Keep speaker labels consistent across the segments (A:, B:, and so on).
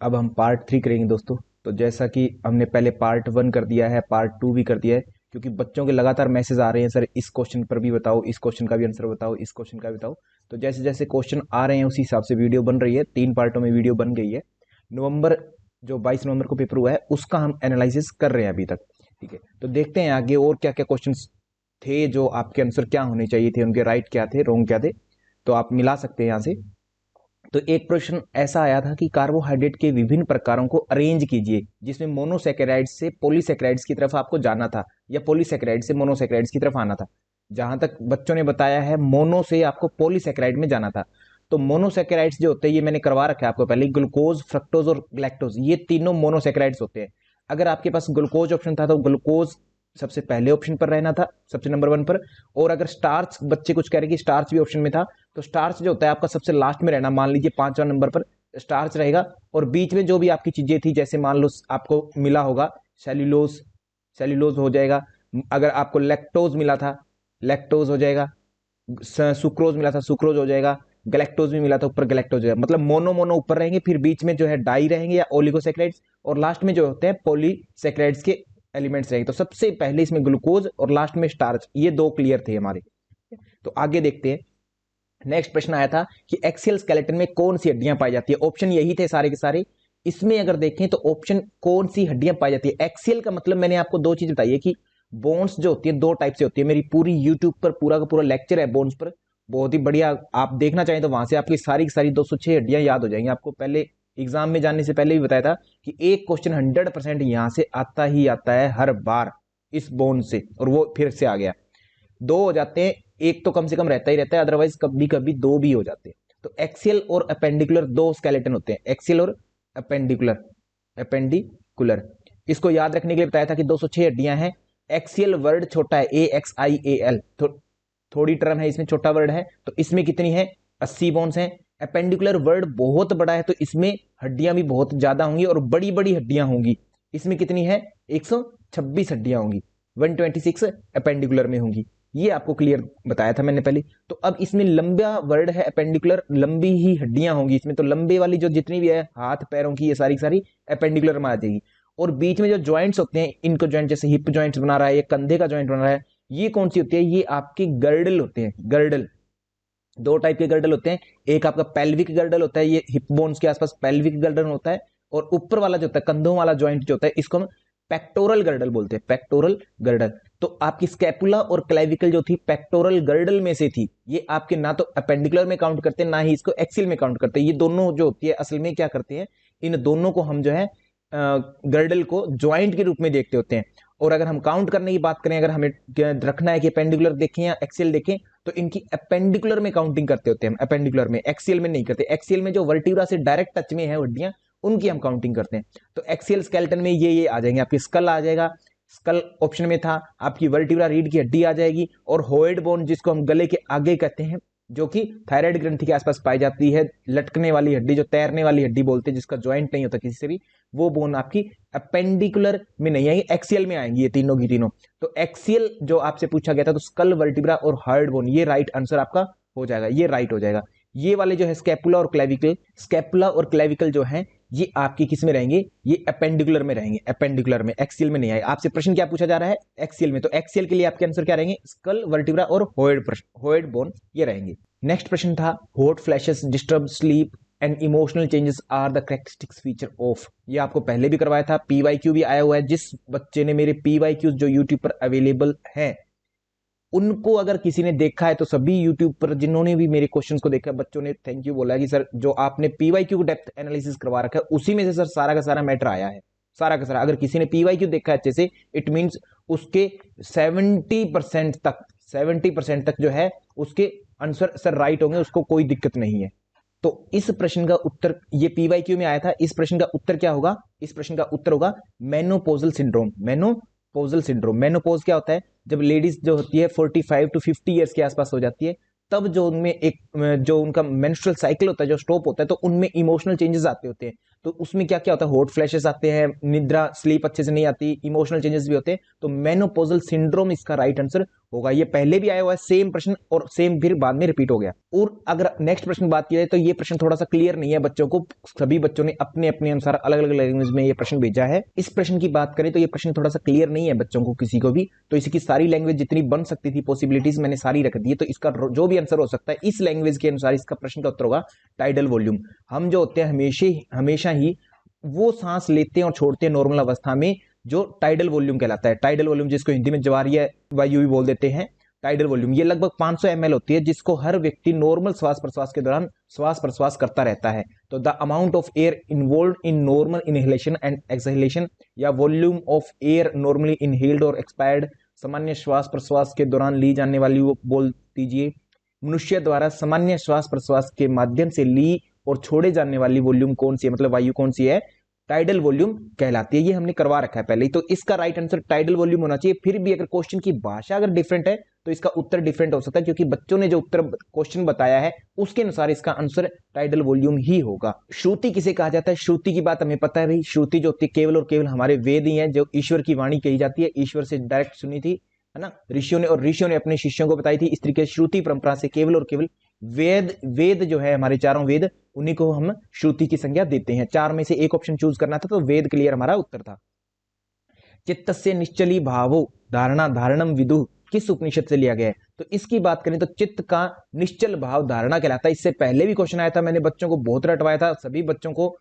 A: अब हम पार्ट 3 करेंगे दोस्तों। तो जैसा कि हमने पहले पार्ट 1 कर दिया है, पार्ट 2 भी कर दिया है, क्योंकि बच्चों के लगातार मैसेज आ रहे हैं, सर इस क्वेश्चन पर भी बताओ, इस क्वेश्चन का भी आंसर बताओ, इस क्वेश्चन का भी बताओ। तो जैसे जैसे क्वेश्चन आ रहे हैं उसी हिसाब से वीडियो बन रही है। 3 पार्टों में वीडियो बन गई है। नवंबर जो 22 नवंबर को पेपर हुआ है उसका हम एनालिसिस कर रहे हैं अभी तक। ठीक है, तो देखते हैं आगे और क्या क्या क्वेश्चन थे, जो आपके आंसर क्या होने चाहिए थे, उनके राइट क्या थे, रॉन्ग क्या थे। तो आप मिला सकते हैं यहाँ से। तो एक प्रश्न ऐसा आया था कि कार्बोहाइड्रेट के विभिन्न प्रकारों को अरेंज कीजिए, जिसमें मोनोसेकेराइड्स से पॉलीसेकेराइड्स की तरफ आपको जाना था या पॉलीसेकेराइड से मोनोसेकेराइड्स की तरफ आना था। जहां तक बच्चों ने बताया है, मोनो से आपको पॉलीसेकेराइड में जाना था। तो मोनोसेकेराइड्स जो होते हैं, ये मैंने करवा रखा है आपको पहले, ग्लूकोज, फ्रक्टोज और ग्लैक्टोज, ये तीनों मोनोसेकेराइड्स होते हैं। अगर आपके पास ग्लूकोज ऑप्शन था तो ग्लूकोज सबसे पहले ऑप्शन पर रहना था, सबसे नंबर 1 पर। और अगर स्टार्च, बच्चे कुछ कह रहे हैं कि स्टार्च भी ऑप्शन में था, तो स्टार्च जो होता है आपका सबसे लास्ट में रहना। मान लीजिए 5वां नंबर पर स्टार्च रहेगा, और बीच में जो भी आपकी चीजें थी, जैसे मान लो आपको मिला होगा सेल्यूलोज, सेल्यूलोज हो जाएगा। अगर आपको लैक्टोज मिला था, लैक्टोज हो जाएगा। सुक्रोज मिला था, सुक्रोज हो जाएगा। गैलेक्टोज भी मिला था, ऊपर गैलेक्टोज हो जाएगा। मतलब मोनो मोनो ऊपर रहेंगे, फिर बीच में जो है डाई रहेंगे या ओलिगोसेक्राइड्स, और लास्ट में जो होते हैं पॉलीसेक्राइड्स के एलिमेंट्स रहेंगे। तो सबसे पहले इसमें ग्लूकोज और लास्ट में स्टार्च, ये दो क्लियर थे हमारे। तो आगे देखते हैं। नेक्स्ट प्रश्न आया था कि एक्सियल स्केलेटन में कौन सी हड्डियां पाई जाती है। ऑप्शन यही थे सारे के सारे। इसमें अगर देखें तो ऑप्शन कौन सी हड्डियां पाई जाती है, एक्सियल का मतलब मैंने आपको दो चीज बताई है कि बोन्स जो होती है दो टाइप से होती है। मेरी पूरी यूट्यूब पर पूरा का पूरा लेक्चर है बोन्स पर, बहुत ही बढ़िया। आप देखना चाहें तो वहां से आपकी सारी की सारी 206 हड्डियां याद हो जाएंगी। आपको पहले एग्जाम में जाने से पहले भी बताया था कि एक क्वेश्चन 100% यहां से आता ही आता है हर बार, इस बोन से, और वो फिर से आ गया। दो हो जाते हैं, एक तो कम से कम रहता ही रहता है, अदरवाइज कभी कभी दो भी हो जाते हैं। तो एक्सियल और अपेंडिकुलर दो स्केलेटन होते हैं, एक्सियल और अपेंडिकुलर, अपेंडिकुलर। इसको याद रखने के लिए बताया था कि 206 हड्डियां हैं। एक्सियल वर्ड छोटा है, AXIAL, थोड़ी टर्म है, इसमें छोटा वर्ड है। तो इसमें कितनी है, 80 बोन्स हैं। अपेंडिकुलर वर्ड बहुत बड़ा है, तो इसमें हड्डियां भी बहुत ज्यादा होंगी और बड़ी बड़ी हड्डियां होंगी। इसमें कितनी है, 126 हड्डियां होंगी, 126 अपेंडिकुलर में होंगी। ये आपको क्लियर बताया था मैंने पहले। तो अब इसमें लंबा वर्ड है अपेंडिकुलर, लंबी ही हड्डियां होंगी इसमें। तो लंबे वाली जो जितनी भी है हाथ पैरों की, ये सारी सारी अपेंडिकुलर में आ जाएगी। और बीच में जो जॉइंट्स होते हैं, इनको जॉइंट, जैसे हिप जॉइंट्स बना रहा है या कंधे का जॉइंट बना रहा है, ये कौन सी होती है, ये आपकी गर्डल होते हैं। गर्डल, दो टाइप के गर्डल होते हैं। एक आपका पेल्विक गर्डल होता है, ये हिप बोन्स के आसपास पेल्विक गर्डल होता है। और ऊपर वाला जो होता है, कंधों वाला जॉइंट जो होता है, इसको हम पेक्टोरल गर्डल बोलते हैं, पेक्टोरल गर्डल। तो आपकी स्कैपुला और क्लेविकल जो थी पेक्टोरल गर्डल में से थी। ये आपके ना तो अपेंडिकुलर में काउंट करते हैं, ना ही इसको एक्सिल में काउंट करते हैं। ये दोनों जो होती है असल में क्या करते हैं, इन दोनों को हम जो है गर्डल को ज्वाइंट के रूप में देखते होते हैं। और अगर हम काउंट करने की बात करें, अगर हमें रखना है कि अपेंडिकुलर देखें या एक्सियल देखें, तो इनकी अपेंडिकुलर में काउंटिंग करते होते हैं हम, अपेंडिकुलर में, एक्सियल में नहीं करते। एक्सियल में जो वर्टिब्रा से डायरेक्ट टच में है हड्डियां, उनकी हम काउंटिंग करते हैं। तो एक्सियल स्केलेटन में ये आ जाएंगे, आपकी स्कल आ जाएगा, स्कल ऑप्शन में था, आपकी वर्टिब्रा रीढ़ की हड्डी आ जाएगी, और होइड बोन जिसको हम गले के आगे कहते हैं, जो कि थायराइड ग्रंथि के आसपास पाई जाती है, लटकने वाली हड्डी, जो तैरने वाली हड्डी बोलते हैं, जिसका ज्वाइंट नहीं होता किसी से भी, वो बोन आपकी अपेंडिकुलर में नहीं आएगी, एक्सियल में आएंगी ये तीनों की तीनों। तो एक्सियल जो आपसे पूछा गया था, तो स्कल, वर्टिब्रा और हार्ड बोन, ये राइट आंसर आपका हो जाएगा, ये राइट हो जाएगा। ये वाले जो है स्कैपुला और क्लेविकल, स्कैपुला और क्लेविकल जो है ये आपकी किस में रहेंगे, ये अपेंडिकुलर में रहेंगे, अपेंडिकुलर में, एक्सियल में नहीं आएगा। आपसे प्रश्न क्या पूछा जा रहा है, एक्सियल में। तो एक्सियल के लिए आपके आंसर क्या रहेंगे, स्कल, वर्टिब्रा और होइड बोन, ये रहेंगे। नेक्स्ट प्रश्न था, hot flashes, disturb sleep and emotional changes are the characteristics feature of. ये आपको पहले भी करवाया था, पीवाईक्यू भी आया हुआ है। जिस बच्चे ने मेरे पीवाईक्यूज जो यूट्यूब पर अवेलेबल हैं, उनको अगर किसी ने देखा है, तो सभी यूट्यूब पर जिन्होंने भी मेरे क्वेश्चंस को देखा, बच्चों ने थैंक यू बोला कि सर जो आपने पीवाईक्यू डेप्थ एनालिसिस करवा रखा है, उसी में से सर सारा का सारा मैटर आया है, सारा का सारा। अगर किसी ने पीवाईक्यू देखा है अच्छे से, इट मीन्स उसके 70% तक, 70% तक जो है उसके आंसर सर राइट होंगे, उसको कोई दिक्कत नहीं है। तो इस प्रश्न का उत्तर, ये पीवाईक्यू में आया था, इस प्रश्न का उत्तर क्या होगा, इस प्रश्न का उत्तर होगा menopausal syndrome. Menopausal syndrome, menopause क्या होता है, जब लेडीज जो होती है 45 to 50 ईयर्स के आसपास हो जाती है, तब जो उनमें एक जो उनका मेंस्ट्रुअल साइकिल होता है जो स्टॉप होता है, तो उनमें इमोशनल चेंजेस आते होते हैं। तो उसमें क्या क्या होता है, हॉट फ्लैशेस आते हैं, निद्रा स्लीप अच्छे से नहीं आती, इमोशनल चेंजेस भी होते हैं, तो मेनोपॉजल सिंड्रोम इसका राइट आंसर होगा। ये पहले भी आया हुआ है सेम प्रश्न, और सेम फिर बाद में रिपीट हो गया। और अगर नेक्स्ट प्रश्न बात की जाए तो ये प्रश्न थोड़ा सा क्लियर नहीं है बच्चों को, सभी बच्चों ने अपने अपने अनुसार अलग अलग लैंग्वेज में ये प्रश्न भेजा है। इस प्रश्न की बात करें तो ये प्रश्न थोड़ा सा क्लियर नहीं है बच्चों को किसी को भी, तो इसकी सारी लैंग्वेज जितनी बन सकती थी पॉसिबिलिटीज मैंने सारी रख दी है, तो इसका जो भी आंसर हो सकता है इस लैंग्वेज के अनुसार इसका प्रश्न का उत्तर होगा टाइडल वॉल्यूम। हम जो होते हैं हमेशा ही वो सांस लेते हैं और छोड़ते हैं नॉर्मल अवस्था में, जो टाइडल वॉल्यूम कहलाता है। टाइडल वॉल्यूम जिसको हिंदी में ज्वारीय वायु भी बोल देते हैं, टाइडल वॉल्यूम ये लगभग 500 ml होती है, जिसको हर व्यक्ति नॉर्मल श्वास प्रश्वास के दौरान श्वास प्रश्वास करता रहता है। तो the amount of air involve in normal inhalation and exhalation, या volume of air normally inhaled और एक्सपायर्ड, सामान्य श्वास प्रश्वास के दौरान ली जाने वाली, वो बोल दीजिए मनुष्य द्वारा सामान्य श्वास प्रश्वास के माध्यम से ली और छोड़े जाने वाली वॉल्यूम कौन सी है, मतलब वायु कौन सी है, टाइडल वॉल्यूम कहलाती है। ये हमने करवा रखा है पहले ही, तो इसका राइट आंसर टाइडल वॉल्यूम होना चाहिए। फिर भी अगर क्वेश्चन की भाषा अगर डिफरेंट है तो इसका उत्तर डिफरेंट हो सकता है, क्योंकि बच्चों ने जो उत्तर क्वेश्चन बताया है उसके अनुसार इसका आंसर टाइडल वॉल्यूम ही होगा। श्रुति किसे कहा जाता है? श्रुति की बात हमें पता है भाई, श्रुति जो होती है केवल और केवल हमारे वेद ही है, जो ईश्वर की वाणी कही जाती है, ईश्वर से डायरेक्ट सुनी थी, है ना, ऋषियों ने, और ऋषियों ने अपने शिष्यों को बताई थी। इस तरीके से श्रुति परंपरा से केवल और केवल वेद जो है हमारे चारों वेद, उन्हीं को हम श्रुति की संज्ञा देते हैं। चार में से एक ऑप्शन चूज करना था, तो वेद क्लियर हमारा उत्तर था। चित्तस्य निश्चली भावो धारणा धारणम विदु किस उपनिषद से लिया गया है? तो इसकी बात करें तो चित्त का निश्चल भाव धारणा कहलाता है। इससे पहले भी क्वेश्चन आया था, मैंने बच्चों को बहुत रटवाया था, सभी बच्चों को।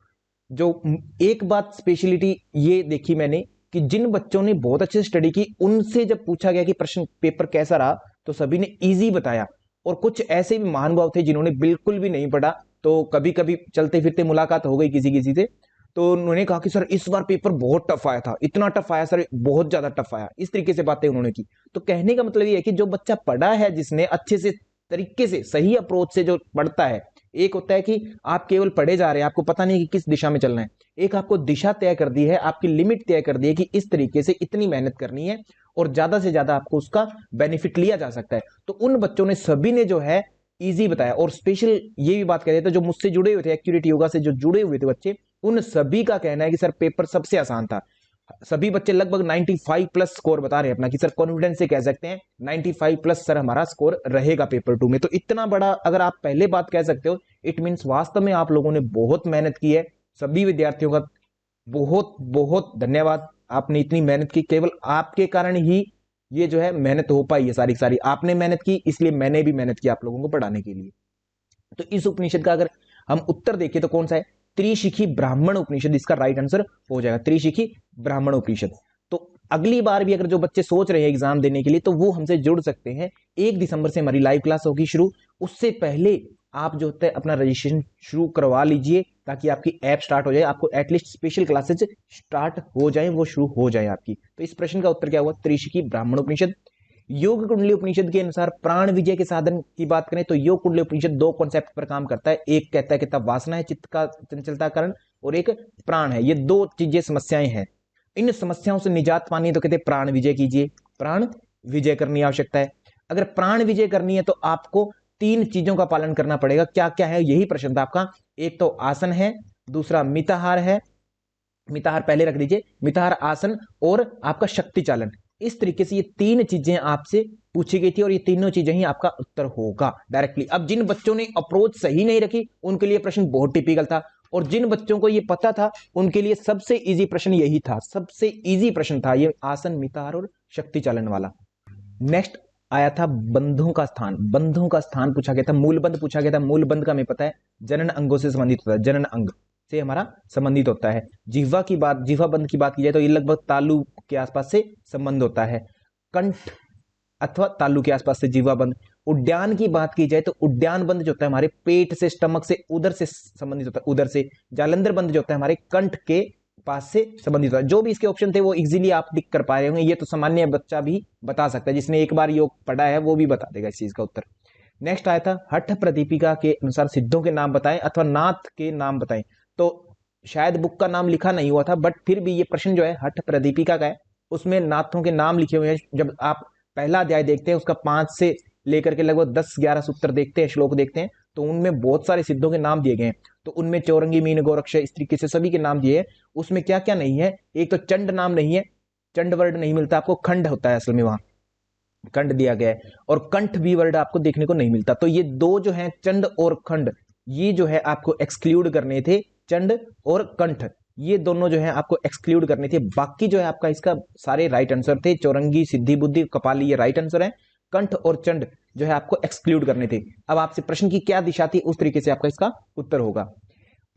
A: जो एक बात स्पेशलिटी ये देखी मैंने कि जिन बच्चों ने बहुत अच्छे से स्टडी की, उनसे जब पूछा गया कि प्रश्न पेपर कैसा रहा, तो सभी ने इजी बताया। और कुछ ऐसे भी महानुभाव थे जिन्होंने बिल्कुल भी नहीं पढ़ा, तो कभी कभी चलते फिरते मुलाकात हो गई किसी किसी से, तो उन्होंने कहा कि सर इस बार पेपर बहुत टफ आया था, इतना टफ आया सर, बहुत ज्यादा टफ आया, इस तरीके से बातें उन्होंने की। तो कहने का मतलब ये है कि जो बच्चा पढ़ा है, जिसने अच्छे से तरीके से सही अप्रोच से जो पढ़ता है, एक होता है कि आप केवल पढ़े जा रहे हैं, आपको पता नहीं कि किस दिशा में चलना है, एक आपको दिशा तय कर दी है, आपकी लिमिट तय कर दी है कि इस तरीके से इतनी मेहनत करनी है और ज्यादा से ज्यादा आपको उसका बेनिफिट लिया जा सकता है। तो उन बच्चों ने सभी ने जो है इजी बताया। और स्पेशल ये भी बात कह रहे थे, जो मुझसे जुड़े हुए थे, एक्यूरेट योगा से जो जुड़े हुए थे बच्चे, उन सभी का कहना है कि सर पेपर सबसे आसान था। सभी बच्चे लगभग 95 प्लस स्कोर बता रहे हैं अपना, कि सर कॉन्फिडेंस से कह सकते हैं 95 प्लस सर हमारा स्कोर रहेगा पेपर 2 में। तो इतना बड़ा अगर आप पहले बात कह सकते हो, इट मींस वास्तव में आप लोगों ने बहुत मेहनत की है। सभी विद्यार्थियों का बहुत बहुत धन्यवाद, आपने इतनी मेहनत की, केवल आपके कारण ही ये जो है मेहनत हो पाई है। सारी सारी आपने मेहनत की, इसलिए मैंने भी मेहनत की आप लोगों को पढ़ाने के लिए। तो इस उपनिषद का अगर हम उत्तर देखें तो कौन सा है? त्रिशिखी ब्राह्मण उपनिषद इसका राइट आंसर हो जाएगा, त्रिशिखी ब्राह्मण उपनिषद। तो अगली बार भी अगर जो बच्चे सोच रहे हैं एग्जाम देने के लिए, तो वो हमसे जुड़ सकते हैं। 1 दिसंबर से हमारी लाइव क्लास होगी शुरू, उससे पहले आप जो होता है अपना रजिस्ट्रेशन शुरू करवा लीजिए, ताकि आपकी ऐप स्टार्ट हो जाए, आपको एटलीस्ट स्पेशल क्लासेज स्टार्ट हो जाए, वो शुरू हो जाए आपकी। तो इस प्रश्न का उत्तर क्या हुआ? त्रिशिखी ब्राह्मण उपनिषद। योग कुंडली उपनिषद के अनुसार प्राण विजय के साधन की बात करें तो योग कुंडली उपनिषद 2 कॉन्सेप्ट पर काम करता है। एक कहता है कि तब वासना है चित्त का चंचलता कारण, और एक प्राण है। ये 2 चीजें समस्याएं हैं। इन समस्याओं से निजात पानी तो कहते हैं प्राण विजय कीजिए, प्राण विजय करनी आवश्यकता है। अगर प्राण विजय करनी है तो आपको 3 चीजों का पालन करना पड़ेगा। क्या क्या है? यही प्रश्न था आपका। एक तो आसन है, दूसरा मिताहार है, मिताहार पहले रख दीजिए, मिताहार, आसन और आपका शक्ति चालन। इस तरीके से ये 3 चीजें आपसे पूछी गई थी, और ये तीनों चीजें ही आपका उत्तर होगा डायरेक्टली। अब जिन बच्चों ने अप्रोच सही नहीं रखी, उनके लिए प्रश्न बहुत टिपिकल था, और जिन बच्चों को ये पता था उनके लिए सबसे इजी प्रश्न यही था, सबसे इजी प्रश्न था ये आसन, मिताहार और शक्ति चालन वाला। नेक्स्ट आया था बंधों का स्थान। बंधों का स्थान पूछा गया था, मूलबंध पूछा गया था। मूलबंध का हमें पता है जनन अंगों से संबंधित होता है, जनन अंग से हमारा संबंधित होता है। जिह्वा की बात, जिह्वा बंध की बात की जाए तो ये लगभग तालु के आसपास से संबंध होता है, कंठ अथवा तालु के आसपास से जिह्वा बंध। उद्यान की बात की जाए तो उद्यान बंध जो होता है हमारे पेट से, स्टमक से, उदर से संबंधित होता है, उदर से। जालंधर बंध जो होता है हमारे कंठ के पास से संबंधित होता है। जो भी इसके ऑप्शन थे वो इजीली आप टिक कर पा रहे होंगे। ये तो सामान्य बच्चा भी बता सकता है, जिसने एक बार योग पढ़ा है वो भी बता देगा इस चीज का उत्तर। नेक्स्ट आया था हठ प्रदीपिका के अनुसार सिद्धों के नाम बताएं अथवा नाथ के नाम बताएं। तो शायद बुक का नाम लिखा नहीं हुआ था, बट फिर भी ये प्रश्न जो है हठ प्रदीपिका का है, उसमें नाथों के नाम लिखे हुए हैं। जब आप पहला अध्याय देखते हैं, उसका 5 से लेकर के लगभग 10-11 सूत्र देखते हैं, श्लोक देखते हैं, तो उनमें बहुत सारे सिद्धों के नाम दिए गए हैं। तो उनमें चौरंगी, मीन, गोरक्ष इस तरीके से सभी के नाम दिए हैं। उसमें क्या क्या नहीं है, एक तो चंड नाम नहीं है, चंड वर्ड नहीं मिलता आपको, खंड होता है असल में, वहां खंड दिया गया है, और कंठ भी वर्ड आपको देखने को नहीं मिलता। तो ये दो जो है चंड और खंड, ये जो है आपको एक्सक्लूड करने थे, चंड और कंठ, ये दोनों जो है आपको एक्सक्लूड करने थे। बाकी जो है आपका इसका सारे राइट आंसर थे, चौरंगी, सिद्धि, बुद्धि, कपाली ये राइट आंसर है, कंठ और चंड जो है आपको एक्सक्लूड करने थे। अब आपसे प्रश्न की क्या दिशा थी, उस तरीके से आपका इसका उत्तर होगा।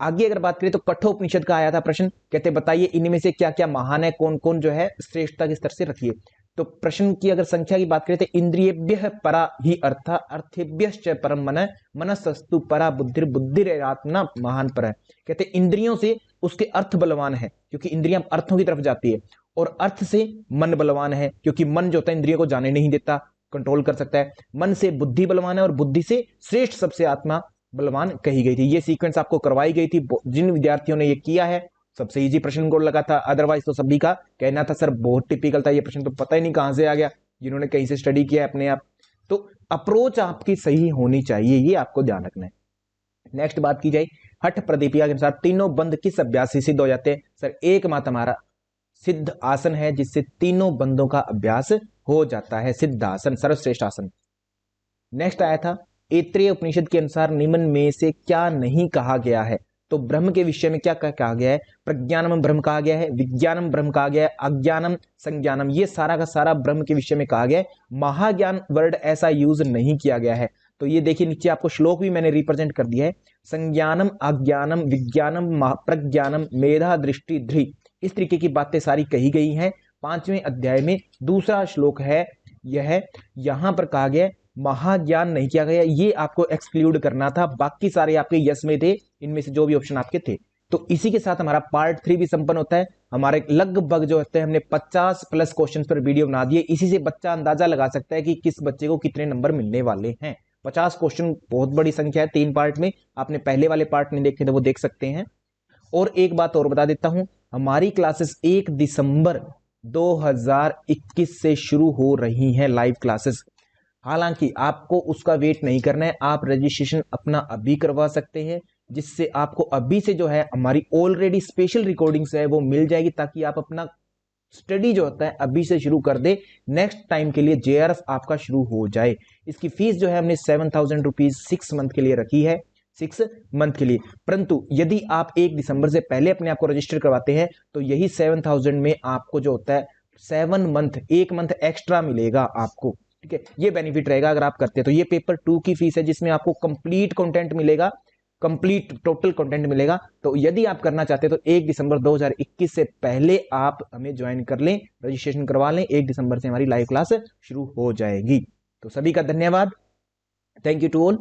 A: आगे अगर बात करें तो कठोपनिषद का आया था प्रश्न, कहते बताइए इनमें से क्या क्या महान है, कौन कौन जो है श्रेष्ठता के स्तर से रखिए। तो प्रश्न की अगर संख्या की बात करें तो इंद्रियेभ्यः परा ही अर्थ, अर्थेभ्यश्च परम मन, मनसस्तु परा बुद्धिर, बुद्धिरेरात्मना महान पर है। कहते इंद्रियों से उसके अर्थ बलवान है, क्योंकि इंद्रियां अर्थों की तरफ जाती है, और अर्थ से मन बलवान है, क्योंकि मन जो होता है इंद्रियों को जाने नहीं देता, कंट्रोल कर सकता है। मन से बुद्धि बलवान है, और बुद्धि से श्रेष्ठ सबसे आत्मा बलवान कही गई थी। ये सीक्वेंस आपको करवाई गई थी, जिन विद्यार्थियों ने ये किया है सबसे इजी प्रश्न को लगा था, अदरवाइज तो सभी का कहना था सर बहुत टिपिकल था ये प्रश्न, तो पता ही नहीं कहां से आ गया, जिन्होंने कहीं से स्टडी किया अपने आप। तो अप्रोच आपकी सही होनी चाहिए, ये आपको ध्यान रखना है। नेक्स्ट बात की जाए, हठ प्रदीपिका के अनुसार तीनों बंध किस अभ्यास से सिद्ध हो जाते हैं? सर एकमात्र हमारा सिद्ध आसन है, जिससे तीनों बंधों का अभ्यास हो जाता है, सिद्ध आसन, सर्वश्रेष्ठ आसन। नेक्स्ट आया था ऐत्रेय उपनिषद के अनुसार निम्न में से क्या नहीं कहा गया है? तो ब्रह्म के विषय में क्या कहा गया है? प्रज्ञानम ब्रह्म कहा गया है, विज्ञानम ब्रह्म कहा गया है, अज्ञानम संज्ञानम, ये सारा का सारा ब्रह्म के विषय में कहा गया है। महाज्ञान वर्ड ऐसा यूज नहीं किया गया है। तो ये देखिए नीचे आपको श्लोक भी मैंने रिप्रेजेंट कर दिया है, संज्ञानम, अज्ञानम, विज्ञानम, प्रज्ञानम, मेधा, दृष्टि, ध्री, इस तरीके की बातें सारी कही गई हैं 5वें अध्याय में। दूसरा श्लोक है यह, यहां पर कहा गया महाज्ञान नहीं किया गया, ये आपको एक्सक्लूड करना था, बाकी सारे आपके यस में थे, इनमें से जो भी ऑप्शन आपके थे। तो इसी के साथ हमारा पार्ट 3 भी संपन्न होता है। हमारे लगभग जो होते हैं हमने 50 प्लस क्वेश्चन पर वीडियो बना दिए, इसी से बच्चा अंदाजा लगा सकता है कि किस बच्चे को कितने नंबर मिलने वाले हैं। 50 क्वेश्चन बहुत बड़ी संख्या है, 3 पार्ट में, आपने पहले वाले पार्ट नहीं देखे तो वो देख सकते हैं। और एक बात और बता देता हूं, हमारी क्लासेस 1 दिसंबर 2021 से शुरू हो रही हैं, लाइव क्लासेस। हालांकि आपको उसका वेट नहीं करना है, आप रजिस्ट्रेशन अपना अभी करवा सकते हैं, जिससे आपको अभी से जो है हमारी ऑलरेडी स्पेशल रिकॉर्डिंग्स है वो मिल जाएगी, ताकि आप अपना स्टडी जो होता है अभी से शुरू कर दे, नेक्स्ट टाइम के लिए जेआरएफ आपका शुरू हो जाए। इसकी फीस जो है हमने 7000 रुपीज 6 मंथ के लिए रखी है, 6 मंथ के लिए। परंतु यदि आप 1 दिसंबर से पहले अपने आप को रजिस्टर करवाते हैं तो यही 7000 में आपको जो होता है 7 मंथ, 1 मंथ एक्स्ट्रा मिलेगा आपको, ठीक है। ये बेनिफिट रहेगा अगर आप करते हैं। तो ये पेपर 2 की फीस है, जिसमें आपको कंप्लीट कंटेंट मिलेगा, कंप्लीट टोटल कंटेंट मिलेगा। तो यदि आप करना चाहते हैं तो 1 दिसंबर 2021 से पहले आप हमें ज्वाइन कर लें, रजिस्ट्रेशन करवा लें, 1 दिसंबर से हमारी लाइव क्लास शुरू हो जाएगी। तो सभी का धन्यवाद, थैंक यू टू ऑल।